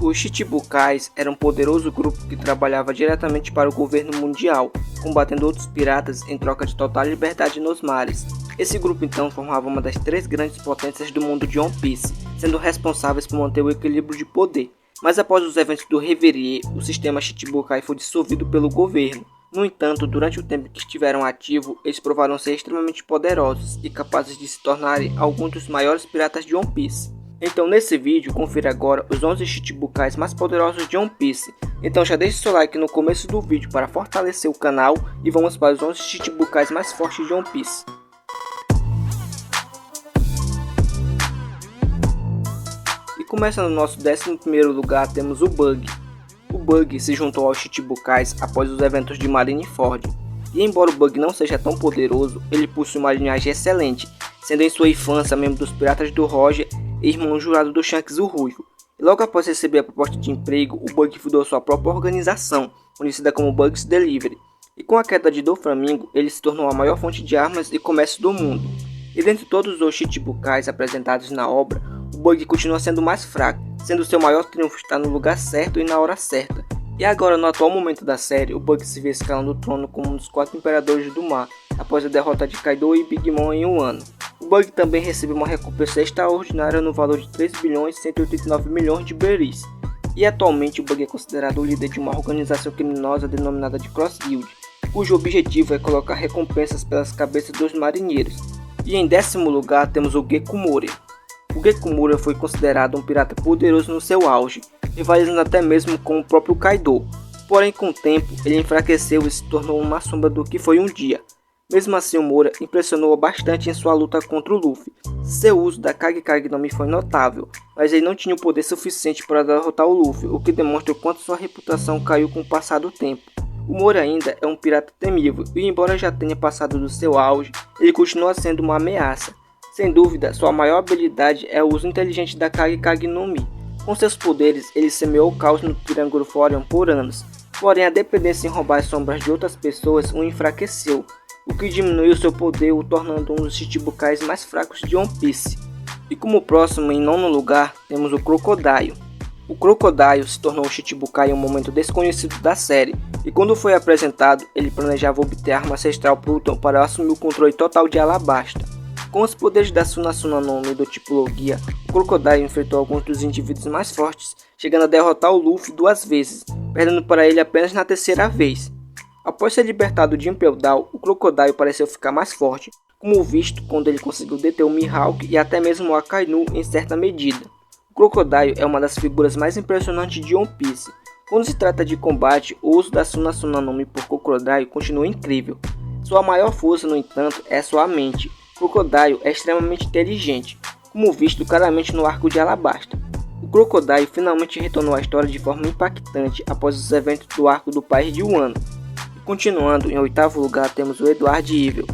Os Chichibukais eram um poderoso grupo que trabalhava diretamente para o governo mundial, combatendo outros piratas em troca de total liberdade nos mares. Esse grupo então formava uma das três grandes potências do mundo de One Piece, sendo responsáveis por manter o equilíbrio de poder. Mas após os eventos do Reverie, o sistema Chichibukai foi dissolvido pelo governo. No entanto, durante o tempo que estiveram ativos, eles provaram ser extremamente poderosos e capazes de se tornarem alguns dos maiores piratas de One Piece. Então nesse vídeo, confira agora os 11 Chichibukais mais poderosos de One Piece. Então já deixe seu like no começo do vídeo para fortalecer o canal e vamos para os 11 Chichibukais mais fortes de One Piece. E começando no nosso 11º lugar, temos o Bug. O Bug se juntou aos Chichibukais após os eventos de Marineford. E embora o Bug não seja tão poderoso, ele possui uma linhagem excelente, sendo em sua infância membro dos Piratas do Roger e irmão jurado do Shanks o Ruivo. E logo após receber a proposta de emprego, o Bug fundou sua própria organização, conhecida como Bugs Delivery. E com a queda de Doflamingo, ele se tornou a maior fonte de armas e comércio do mundo. E dentre todos os Chichibukais apresentados na obra, o Bug continua sendo o mais fraco, sendo seu maior triunfo estar no lugar certo e na hora certa. E agora, no atual momento da série, o Bug se vê escalando o trono como um dos 4 imperadores do mar, após a derrota de Kaido e Big Mom em um ano. O Bug também recebeu uma recompensa extraordinária no valor de 3 bilhões e 189 milhões de berries. E atualmente o Bug é considerado o líder de uma organização criminosa denominada de Cross Guild, cujo objetivo é colocar recompensas pelas cabeças dos marinheiros. E em 10º lugar temos o Gekko Moria. O Gekko Moria foi considerado um pirata poderoso no seu auge, rivalizando até mesmo com o próprio Kaido. Porém, com o tempo, ele enfraqueceu e se tornou uma sombra do que foi um dia. Mesmo assim, o Moria impressionou bastante em sua luta contra o Luffy. Seu uso da Kage no Mi foi notável, mas ele não tinha o poder suficiente para derrotar o Luffy, o que demonstra o quanto sua reputação caiu com o passar do tempo. O Moria ainda é um pirata temível e, embora já tenha passado do seu auge, ele continua sendo uma ameaça. Sem dúvida, sua maior habilidade é o uso inteligente da Kage no Mi. Com seus poderes, ele semeou o caos no Triângulo Forion por anos, porém a dependência em roubar as sombras de outras pessoas o enfraqueceu, o que diminuiu seu poder, o tornando um dos Chichibukais mais fracos de One Piece. E como próximo, em 9º lugar, temos o Crocodile. O Crocodile se tornou um Chichibukai em um momento desconhecido da série, e quando foi apresentado, ele planejava obter a arma ancestral Pluton para assumir o controle total de Alabasta. Com os poderes da Suna no Mi do tipo Logia, o Crocodile enfrentou alguns dos indivíduos mais fortes, chegando a derrotar o Luffy 2 vezes, perdendo para ele apenas na 3ª vez. Após ser libertado de Impel Down, o Crocodile pareceu ficar mais forte, como visto quando ele conseguiu deter o Mihawk e até mesmo o Akainu em certa medida. O Crocodile é uma das figuras mais impressionantes de One Piece. Quando se trata de combate, o uso da Suna no Mi por Crocodile continua incrível. Sua maior força, no entanto, é sua mente. O Crocodile é extremamente inteligente, como visto claramente no arco de Alabasta. O Crocodile finalmente retornou à história de forma impactante após os eventos do arco do País de Wano. Continuando, em 8º lugar temos o Edward Evil.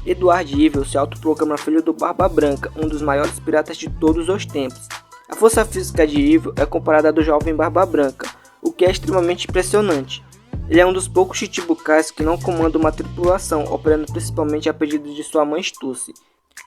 Edward Evil se autoproclama filho do Barba Branca, um dos maiores piratas de todos os tempos. A força física de Evil é comparada à do jovem Barba Branca, o que é extremamente impressionante. Ele é um dos poucos Chichibukais que não comanda uma tripulação, operando principalmente a pedido de sua mãe Stussy.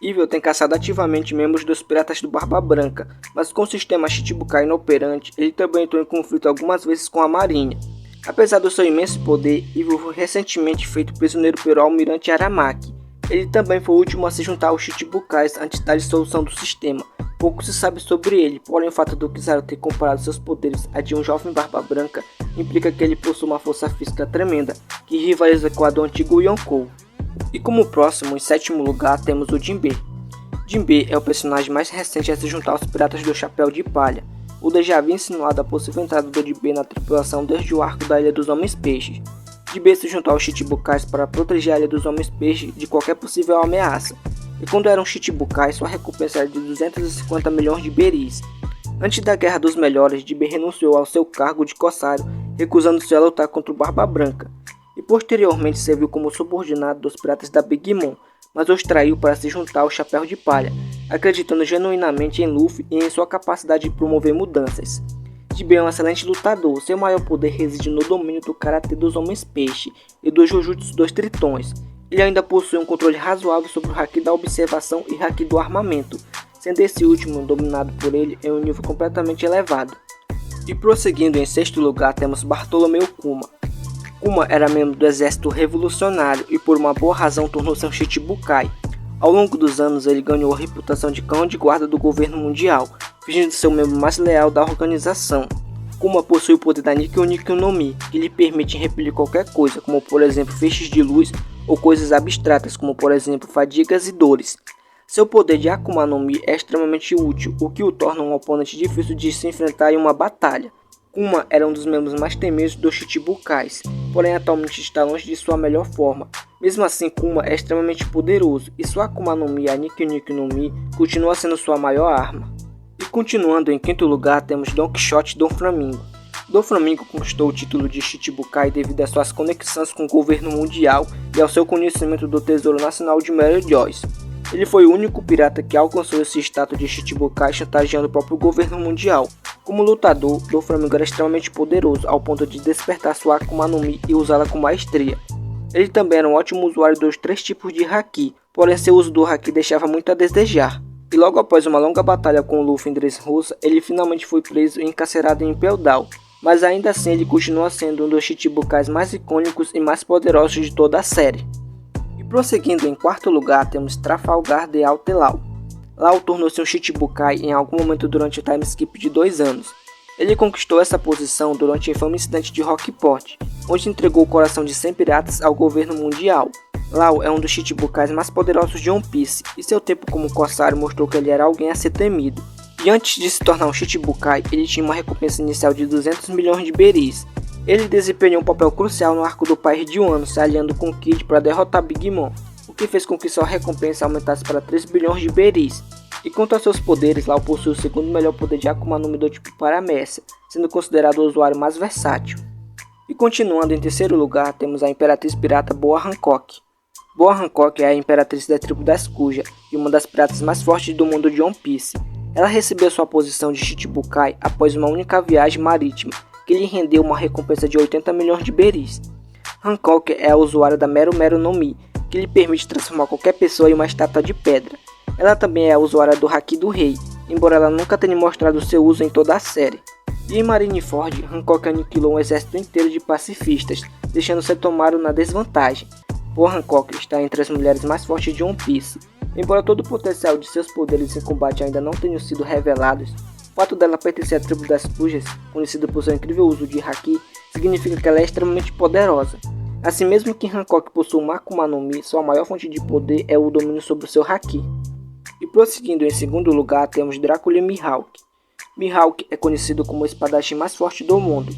Evil tem caçado ativamente membros dos piratas do Barba Branca, mas com o sistema Chichibukai inoperante, ele também entrou em conflito algumas vezes com a marinha. Apesar do seu imenso poder, Evil foi recentemente feito prisioneiro pelo almirante Aramaki. Ele também foi o último a se juntar aos Chichibukais antes da dissolução do sistema. Pouco se sabe sobre ele, porém o fato do Kizaru ter comparado seus poderes a de um jovem Barba Branca implica que ele possui uma força física tremenda, que rivaliza com a do antigo Yonkou. E como próximo, em 7º lugar, temos o Jinbe. Jinbe é o personagem mais recente a se juntar aos Piratas do Chapéu de Palha. Oda já havia insinuado a possível entrada do Jinbe na tripulação desde o arco da Ilha dos Homens Peixes. Jinbe se juntou aos Chichibukais para proteger a Ilha dos Homens Peixes de qualquer possível ameaça. E quando era um Chichibukai, sua recompensa era de 250 milhões de berries. Antes da Guerra dos Melhores, Jinbe renunciou ao seu cargo de corsário, recusando-se a lutar contra o Barba Branca. E posteriormente serviu como subordinado dos piratas da Big Mom, mas os traiu para se juntar ao Chapéu de Palha, acreditando genuinamente em Luffy e em sua capacidade de promover mudanças. Jinbe é um excelente lutador, seu maior poder reside no domínio do Karatê dos Homens Peixe e do Jujutsu dos Tritões. Ele ainda possui um controle razoável sobre o Haki da Observação e Haki do Armamento, sendo esse último dominado por ele em um nível completamente elevado. E prosseguindo, em sexto lugar temos Bartolomeu Kuma. Kuma era membro do exército revolucionário e por uma boa razão tornou-se um Chichibukai. Ao longo dos anos ele ganhou a reputação de cão de guarda do governo mundial, fingindo ser o membro mais leal da organização. Kuma possui o poder da Nikko Nikko no Mi, que lhe permite repelir qualquer coisa, como por exemplo feixes de luz ou coisas abstratas, como por exemplo fadigas e dores. Seu poder de Akuma no Mi é extremamente útil, o que o torna um oponente difícil de se enfrentar em uma batalha. Kuma era um dos membros mais temidos dos Chichibukais, porém atualmente está longe de sua melhor forma. Mesmo assim, Kuma é extremamente poderoso e sua Akuma no Mi, a Nikko Nikko no Mi, continua sendo sua maior arma. E continuando, em quinto lugar temos Don Quixote Doflamingo. Doflamingo conquistou o título de Chichibukai devido às suas conexões com o governo mundial e ao seu conhecimento do Tesouro Nacional de Mary Joyce. Ele foi o único pirata que alcançou esse status de Chichibukai chantageando o próprio governo mundial. Como lutador, Doflamingo era extremamente poderoso ao ponto de despertar sua Akuma no Mi e usá-la com maestria. Ele também era um ótimo usuário dos 3 tipos de Haki, porém seu uso do Haki deixava muito a desejar. E logo após uma longa batalha com o Luffy em Dressrosa, ele finalmente foi preso e encarcerado em Impel Down. Mas ainda assim ele continua sendo um dos Chichibukais mais icônicos e mais poderosos de toda a série. E prosseguindo, em quarto lugar temos Trafalgar Law Lau. Lau tornou-se um Chichibukai em algum momento durante o time skip de 2 anos. Ele conquistou essa posição durante o infame incidente de Rockport, onde entregou o coração de 100 piratas ao governo mundial. Lau é um dos Chichibukais mais poderosos de One Piece, e seu tempo como corsário mostrou que ele era alguém a ser temido. E antes de se tornar um Chichibukai, ele tinha uma recompensa inicial de 200 milhões de beris. Ele desempenhou um papel crucial no arco do País de Wano, se aliando com Kid para derrotar Big Mom, o que fez com que sua recompensa aumentasse para 3 bilhões de beris. E quanto aos seus poderes, Lau possui o segundo melhor poder de Akuma no Mi do tipo Paramécia, sendo considerado o usuário mais versátil. E continuando, em terceiro lugar temos a Imperatriz Pirata Boa Hancock. Boa Hancock é a Imperatriz da tribo das Kuja e uma das piratas mais fortes do mundo de One Piece. Ela recebeu sua posição de Chichibukai após uma única viagem marítima, que lhe rendeu uma recompensa de 80 milhões de beris. Hancock é a usuária da Meru Meru no Mi, que lhe permite transformar qualquer pessoa em uma estátua de pedra. Ela também é a usuária do Haki do Rei, embora ela nunca tenha mostrado seu uso em toda a série. E em Marineford, Hancock aniquilou um exército inteiro de pacifistas, deixando Setomaru na desvantagem. Boa Hancock está entre as mulheres mais fortes de One Piece. Embora todo o potencial de seus poderes em combate ainda não tenham sido revelados, o fato dela pertencer à tribo das Kujas, conhecida por seu incrível uso de Haki, significa que ela é extremamente poderosa. Assim, mesmo que Hancock possua uma Akuma no Mi, sua maior fonte de poder é o domínio sobre o seu Haki. E prosseguindo, em segundo lugar temos Dracula Mihawk. Mihawk é conhecido como o espadachim mais forte do mundo.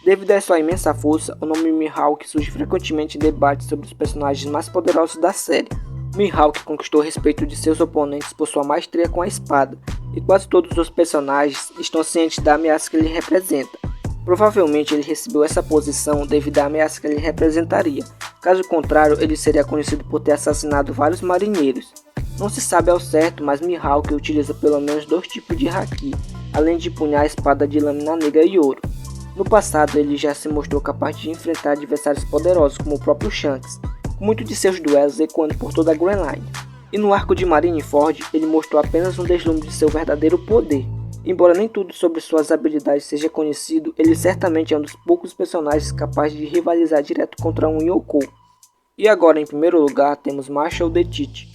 Devido a sua imensa força, o nome Mihawk surge frequentemente em debates sobre os personagens mais poderosos da série. Mihawk conquistou o respeito de seus oponentes por sua maestria com a espada, e quase todos os personagens estão cientes da ameaça que ele representa. Provavelmente ele recebeu essa posição devido à ameaça que ele representaria, caso contrário ele seria conhecido por ter assassinado vários marinheiros. Não se sabe ao certo, mas Mihawk utiliza pelo menos 2 tipos de Haki, além de empunhar a espada de lâmina negra e ouro. No passado ele já se mostrou capaz de enfrentar adversários poderosos como o próprio Shanks, com muitos de seus duelos ecoando por toda a Grand Line. E no arco de Marineford ele mostrou apenas um deslumbre de seu verdadeiro poder. Embora nem tudo sobre suas habilidades seja conhecido, ele certamente é um dos poucos personagens capazes de rivalizar direto contra um Yonkou. E agora, em primeiro lugar, temos Marshall the Teeth.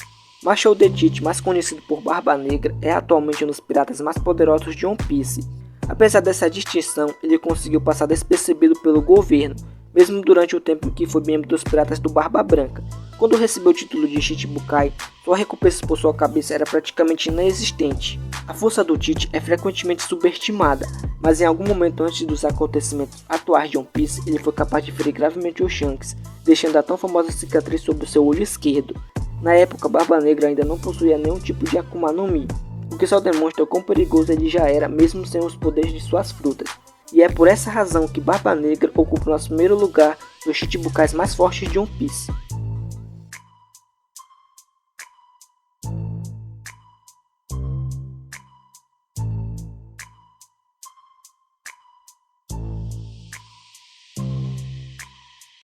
Marshall the Teeth, mais conhecido por Barba Negra, é atualmente um dos piratas mais poderosos de One Piece. Apesar dessa distinção, ele conseguiu passar despercebido pelo governo, mesmo durante o tempo em que foi membro dos Piratas do Barba Branca. Quando recebeu o título de Chichibukai, sua recompensa por sua cabeça era praticamente inexistente. A força do Teeth é frequentemente subestimada, mas em algum momento antes dos acontecimentos atuais de One Piece, ele foi capaz de ferir gravemente o Shanks, deixando a tão famosa cicatriz sobre o seu olho esquerdo. Na época, Barba Negra ainda não possuía nenhum tipo de Akuma no Mi, o que só demonstra o quão perigoso ele já era mesmo sem os poderes de suas frutas. E é por essa razão que Barba Negra ocupa o nosso primeiro lugar dos Chichibukais mais fortes de One Piece.